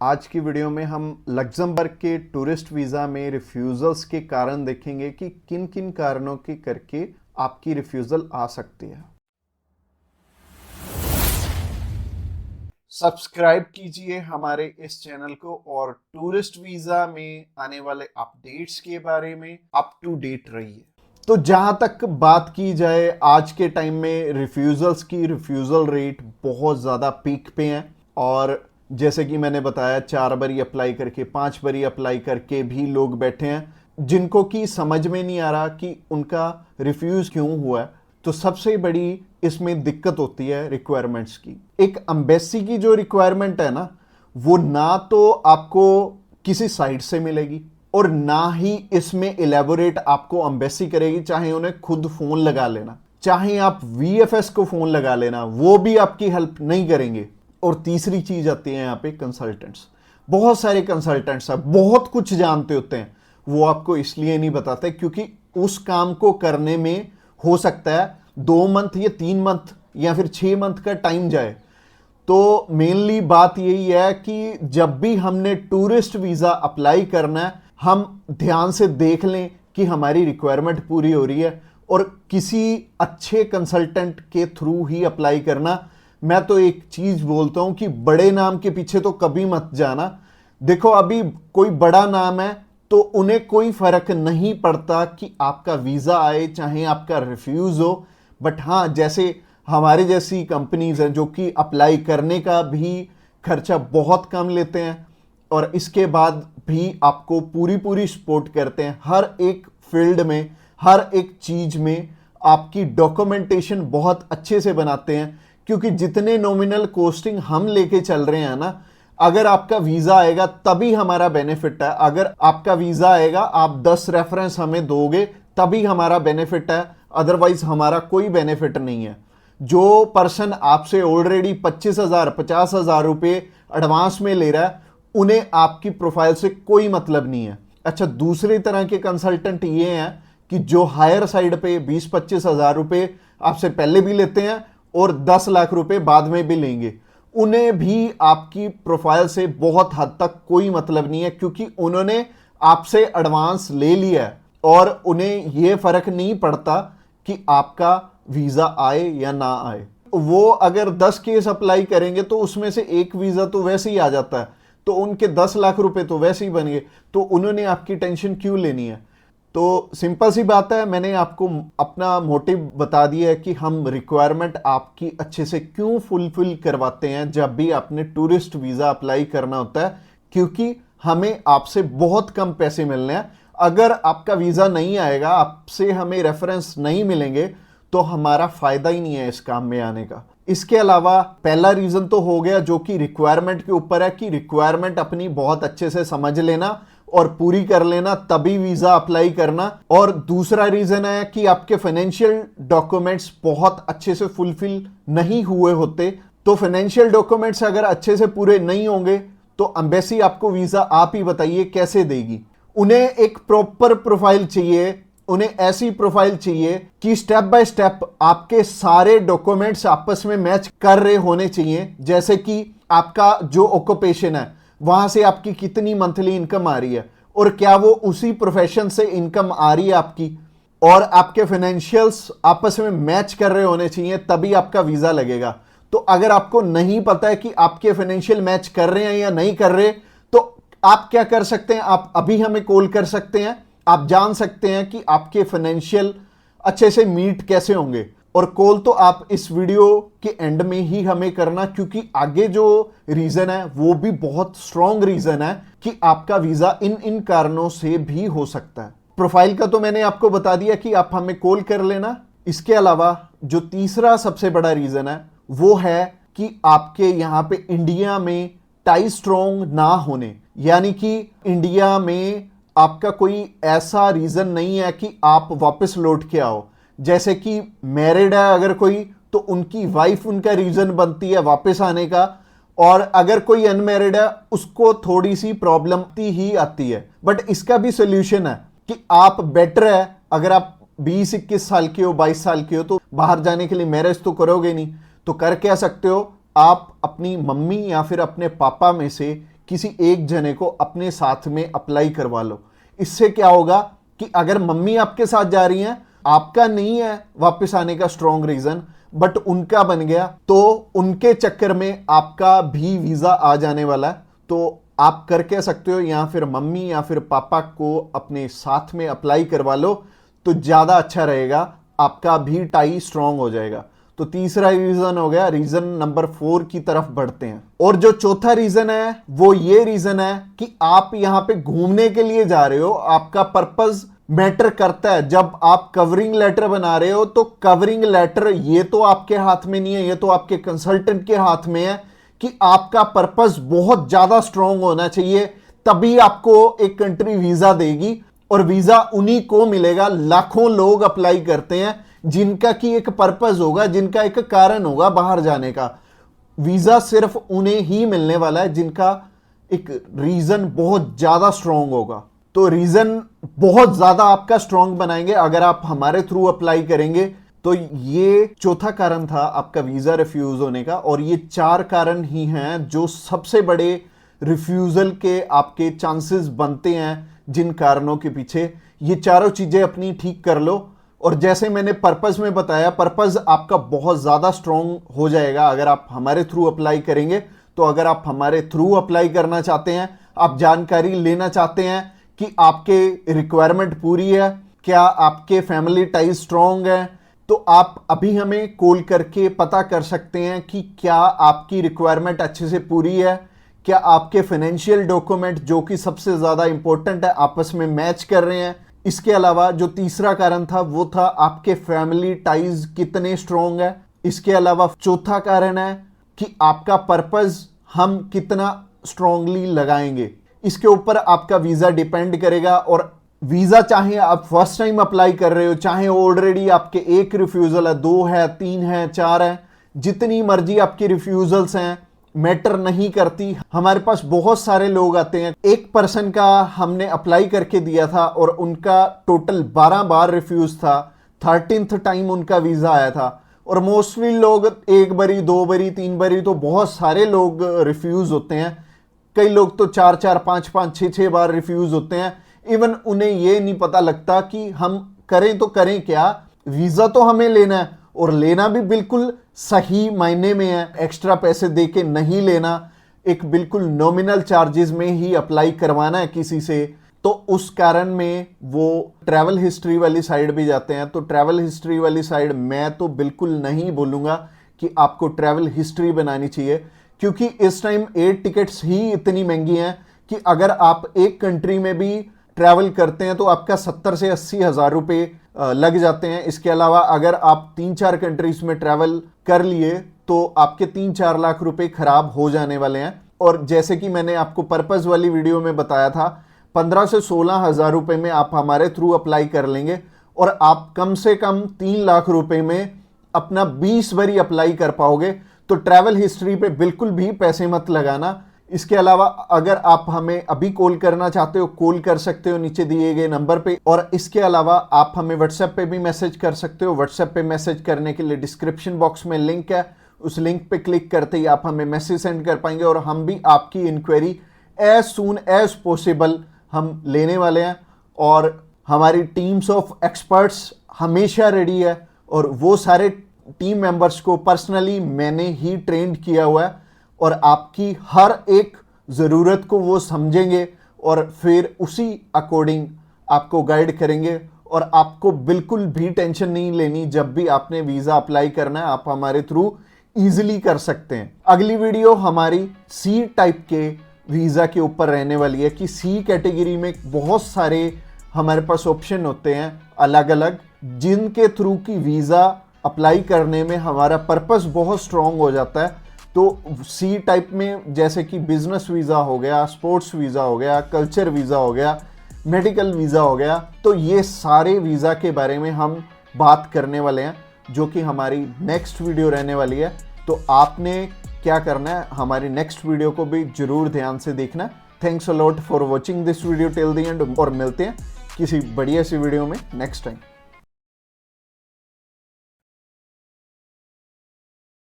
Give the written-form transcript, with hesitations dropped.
आज की वीडियो में हम लग्जमबर्ग के टूरिस्ट वीज़ा में रिफ्यूज़ल्स के कारण देखेंगे कि किन किन कारणों के करके आपकी रिफ्यूज़ल आ सकती है। सब्सक्राइब कीजिए हमारे इस चैनल को और टूरिस्ट वीज़ा में आने वाले अपडेट्स के बारे में अप टू डेट रहिए। तो जहां तक बात की जाए आज के टाइम में रिफ्यूज़ल्स की, रिफ्यूज़ल रेट बहुत ज़्यादा पीक पे हैं और जैसे कि मैंने बताया 4 बारी अप्लाई करके 5 बारी अप्लाई करके भी लोग बैठे हैं जिनको कि समझ में नहीं आ रहा कि उनका रिफ्यूज़ क्यों हुआ है। तो सबसे बड़ी इसमें दिक्कत होती है रिक्वायरमेंट्स की। एक एम्बेसी की जो रिक्वायरमेंट है ना, वो ना तो आपको किसी साइट से मिलेगी और ना ही इसमें इलेबोरेट आपको एम्बेसी करेगी। चाहे उन्हें खुद फोन लगा लेना, चाहे आप वीएफएस को फोन लगा लेना, वो भी आपकी हेल्प नहीं करेंगे। और तीसरी चीज आती है यहाँ पे कंसल्टेंट्स। बहुत सारे कंसल्टेंट्स हैं, बहुत कुछ जानते होते हैं, वो आपको इसलिए नहीं बताते क्योंकि उस काम को करने में हो सकता है 2 मंथ या 3 मंथ या फिर 6 मंथ का टाइम जाए। तो मेनली बात यही है कि जब भी हमने टूरिस्ट वीज़ा अप्लाई करना है, हम ध्यान से देख लें कि हमारी रिक्वायरमेंट पूरी हो रही है और किसी अच्छे कंसल्टेंट के थ्रू ही अप्लाई करना। मैं तो एक चीज बोलता हूं कि बड़े नाम के पीछे तो कभी मत जाना। देखो अभी कोई बड़ा नाम है तो उन्हें कोई फर्क नहीं पड़ता कि आपका वीजा आए चाहे आपका रिफ्यूज हो। बट हाँ, जैसे हमारे जैसी कंपनीज हैं जो कि अप्लाई करने का भी खर्चा बहुत कम लेते हैं और इसके बाद भी आपको पूरी पूरी सपोर्ट करते हैं हर एक फील्ड में, हर एक चीज में आपकी डॉक्यूमेंटेशन बहुत अच्छे से बनाते हैं। क्योंकि जितने नॉमिनल कोस्टिंग हम लेके चल रहे हैं ना, अगर आपका वीजा आएगा तभी हमारा बेनिफिट है। अगर आपका वीजा आएगा, आप 10 रेफरेंस हमें दोगे तभी हमारा बेनिफिट है, अदरवाइज हमारा कोई बेनिफिट नहीं है। जो पर्सन आपसे ऑलरेडी 25,000 50,000 रुपए एडवांस में ले रहा है, उन्हें आपकी प्रोफाइल से कोई मतलब नहीं है। अच्छा, दूसरी तरह के कंसल्टेंट ये हैं कि जो हायर साइड पे 20-25,000 रुपए आपसे पहले भी लेते हैं और 10 लाख रुपए बाद में भी लेंगे। उन्हें भी आपकी प्रोफाइल से बहुत हद तक कोई मतलब नहीं है क्योंकि उन्होंने आपसे एडवांस ले लिया है और उन्हें यह फर्क नहीं पड़ता कि आपका वीजा आए या ना आए। वो अगर 10 केस अप्लाई करेंगे तो उसमें से एक वीजा तो वैसे ही आ जाता है, तो उनके 10 लाख रुपए तो वैसे ही बन गए। तो उन्होंने आपकी टेंशन क्यों लेनी है? तो सिंपल सी बात है, मैंने आपको अपना मोटिव बता दिया है कि हम रिक्वायरमेंट आपकी अच्छे से क्यों फुलफिल करवाते हैं जब भी आपने टूरिस्ट वीज़ा अप्लाई करना होता है। क्योंकि हमें आपसे बहुत कम पैसे मिलने हैं। अगर आपका वीज़ा नहीं आएगा, आपसे हमें रेफरेंस नहीं मिलेंगे, तो हमारा फायदा ही नहीं है इस काम में आने का। इसके अलावा पहला रीजन तो हो गया जो कि रिक्वायरमेंट के ऊपर है कि रिक्वायरमेंट अपनी बहुत अच्छे से समझ लेना और पूरी कर लेना, तभी वीजा अप्लाई करना। और दूसरा रीजन है कि आपके फाइनेंशियल डॉक्यूमेंट्स बहुत अच्छे से फुलफिल नहीं हुए होते। तो फाइनेंशियल डॉक्यूमेंट्स अगर अच्छे से पूरे नहीं होंगे तो एम्बेसी आपको वीजा, आप ही बताइए, कैसे देगी? उन्हें एक प्रॉपर प्रोफाइल चाहिए, उन्हें ऐसी प्रोफाइल चाहिए कि स्टेप बाय स्टेप आपके सारे डॉक्यूमेंट्स आपस में मैच कर रहे होने चाहिए। जैसे कि आपका जो ऑक्यूपेशन है, वहां से आपकी कितनी मंथली इनकम आ रही है और क्या वो उसी प्रोफेशन से इनकम आ रही है आपकी, और आपके फाइनेंशियल्स आपस में मैच कर रहे होने चाहिए, तभी आपका वीजा लगेगा। तो अगर आपको नहीं पता है कि आपके फाइनेंशियल मैच कर रहे हैं या नहीं कर रहे, तो आप क्या कर सकते हैं, आप अभी हमें कॉल कर सकते हैं। आप जान सकते हैं कि आपके फाइनेंशियल अच्छे से मीट कैसे होंगे। और कॉल तो आप इस वीडियो के एंड में ही हमें करना, क्योंकि आगे जो रीजन है वो भी बहुत स्ट्रॉन्ग रीजन है कि आपका वीजा इन इन कारणों से भी हो सकता है। प्रोफाइल का तो मैंने आपको बता दिया कि आप हमें कॉल कर लेना। इसके अलावा जो तीसरा सबसे बड़ा रीजन है वो है कि आपके यहां पे इंडिया में टाई स्ट्रॉन्ग ना होने, यानी कि इंडिया में आपका कोई ऐसा रीजन नहीं है कि आप वापस लौट के आओ। जैसे कि मैरिड है अगर कोई, तो उनकी वाइफ उनका रीजन बनती है वापस आने का, और अगर कोई अनमैरिड है उसको थोड़ी सी प्रॉब्लम ही आती है। बट इसका भी सोल्यूशन है कि आप बेटर है, अगर आप 20-21 साल के हो, 22 साल के हो, तो बाहर जाने के लिए मैरिज तो करोगे नहीं, तो कर क्या सकते हो, आप अपनी मम्मी या फिर अपने पापा में से किसी एक जने को अपने साथ में अप्लाई करवा लो। इससे क्या होगा कि अगर मम्मी आपके साथ जा रही हैं, आपका नहीं है वापस आने का स्ट्रॉन्ग रीजन, बट उनका बन गया, तो उनके चक्कर में आपका भी वीजा आ जाने वाला है। तो आप कर कह सकते हो या फिर मम्मी या फिर पापा को अपने साथ में अप्लाई करवा लो, तो ज्यादा अच्छा रहेगा, आपका भी टाई स्ट्रॉन्ग हो जाएगा। तो तीसरा रीजन हो गया। रीजन नंबर 4 की तरफ बढ़ते हैं। और जो चौथा रीजन है वो ये रीजन है कि आप यहां पे घूमने के लिए जा रहे हो, आपका पर्पस मैटर करता है। जब आप कवरिंग लेटर बना रहे हो तो कवरिंग लेटर ये तो आपके हाथ में नहीं है, ये तो आपके कंसल्टेंट के हाथ में है कि आपका पर्पस बहुत ज्यादा स्ट्रांग होना चाहिए, तभी आपको एक कंट्री वीजा देगी। और वीजा उन्हीं को मिलेगा, लाखों लोग अप्लाई करते हैं जिनका की एक पर्पस होगा, जिनका एक कारण होगा बाहर जाने का। वीजा सिर्फ उन्हें ही मिलने वाला है जिनका एक रीजन बहुत ज्यादा स्ट्रांग होगा। तो रीजन बहुत ज्यादा आपका स्ट्रांग बनाएंगे अगर आप हमारे थ्रू अप्लाई करेंगे। तो ये चौथा कारण था आपका वीजा रिफ्यूज होने का। और ये 4 कारण ही हैं जो सबसे बड़े रिफ्यूजल के आपके चांसेस बनते हैं। जिन कारणों के पीछे ये चारों चीजें अपनी ठीक कर लो। और जैसे मैंने पर्पस में बताया, पर्पस आपका बहुत ज्यादा स्ट्रांग हो जाएगा अगर आप हमारे थ्रू अप्लाई करेंगे। तो अगर आप हमारे थ्रू अप्लाई करना चाहते हैं, आप जानकारी लेना चाहते हैं कि आपके रिक्वायरमेंट पूरी है, क्या आपके फैमिली टाइज स्ट्रांग है, तो आप अभी हमें कॉल करके पता कर सकते हैं कि क्या आपकी रिक्वायरमेंट अच्छे से पूरी है, क्या आपके फाइनेंशियल डॉक्यूमेंट जो कि सबसे ज्यादा इंपॉर्टेंट है आपस में मैच कर रहे हैं। इसके अलावा जो तीसरा कारण था वो था आपके फैमिली टाइज कितने स्ट्रांग है। इसके अलावा चौथा कारण है कि आपका पर्पस हम कितना स्ट्रांगली लगाएंगे। इसके ऊपर आपका वीजा डिपेंड करेगा। और वीजा चाहे आप फर्स्ट टाइम अप्लाई कर रहे हो, चाहे ऑलरेडी आपके 1 रिफ्यूजल है, 2 है, 3 है, 4 है, जितनी मर्जी आपकी रिफ्यूजल्स हैं, मैटर नहीं करती। हमारे पास बहुत सारे लोग आते हैं, एक पर्सन का हमने अप्लाई करके दिया था और उनका टोटल 12 बार रिफ्यूज था, 13th टाइम उनका वीजा आया था। और मोस्टली लोग 1 बारी, 2 बारी, 3 बारी, तो बहुत सारे लोग रिफ्यूज होते हैं। कई लोग तो 4-4, 5-5, 6-6 बार रिफ्यूज होते हैं। इवन उन्हें यह नहीं पता लगता कि हम करें तो करें क्या। वीजा तो हमें लेना है और लेना भी बिल्कुल सही मायने में है, एक्स्ट्रा पैसे दे के नहीं लेना, एक बिल्कुल नॉमिनल चार्जेस में ही अप्लाई करवाना है किसी से। तो उस कारण में वो ट्रैवल हिस्ट्री वाली साइड भी जाते हैं। तो ट्रैवल हिस्ट्री वाली साइड मैं तो बिल्कुल नहीं बोलूंगा कि आपको ट्रैवल हिस्ट्री बनानी चाहिए, क्योंकि इस टाइम एयर टिकट्स ही इतनी महंगी हैं कि अगर आप एक कंट्री में भी ट्रैवल करते हैं तो आपका 70 से 80 हज़ार रुपये लग जाते हैं। इसके अलावा अगर आप 3-4 कंट्रीज में ट्रैवल कर लिए तो आपके 3-4 लाख रुपए खराब हो जाने वाले हैं। और जैसे कि मैंने आपको पर्पस वाली वीडियो में बताया था, 15 से 16 हज़ार रुपये में आप हमारे थ्रू अप्लाई कर लेंगे और आप कम से कम 3 लाख रुपए में अपना 20 बारी अप्लाई कर पाओगे। तो ट्रैवल हिस्ट्री पे बिल्कुल भी पैसे मत लगाना। इसके अलावा अगर आप हमें अभी कॉल करना चाहते हो, कॉल कर सकते हो नीचे दिए गए नंबर पे। और इसके अलावा आप हमें व्हाट्सएप पे भी मैसेज कर सकते हो। व्हाट्सएप पे मैसेज करने के लिए डिस्क्रिप्शन बॉक्स में लिंक है, उस लिंक पे क्लिक करते ही आप हमें मैसेज सेंड कर पाएंगे और हम भी आपकी inquiry as soon as possible हम लेने वाले हैं। और हमारी टीम्स ऑफ एक्सपर्ट्स हमेशा रेडी है और वो सारे टीम मेंबर्स को पर्सनली मैंने ही ट्रेंड किया हुआ है और आपकी हर एक ज़रूरत को वो समझेंगे और फिर उसी अकॉर्डिंग आपको गाइड करेंगे। और आपको बिल्कुल भी टेंशन नहीं लेनी, जब भी आपने वीज़ा अप्लाई करना है आप हमारे थ्रू ईजिली कर सकते हैं। अगली वीडियो हमारी सी टाइप के वीज़ा के ऊपर रहने वाली है कि सी कैटेगरी में बहुत सारे हमारे पास ऑप्शन होते हैं अलग अलग, जिनके थ्रू की वीज़ा अप्लाई करने में हमारा पर्पस बहुत स्ट्रॉन्ग हो जाता है। तो सी टाइप में जैसे कि बिजनेस वीज़ा हो गया, स्पोर्ट्स वीज़ा हो गया, कल्चर वीज़ा हो गया, मेडिकल वीज़ा हो गया, तो ये सारे वीज़ा के बारे में हम बात करने वाले हैं जो कि हमारी नेक्स्ट वीडियो रहने वाली है। तो आपने क्या करना है, हमारी नेक्स्ट वीडियो को भी जरूर ध्यान से देखना। Thanks a lot for watching this video till the end और मिलते हैं किसी बढ़िया सी वीडियो में नेक्स्ट टाइम।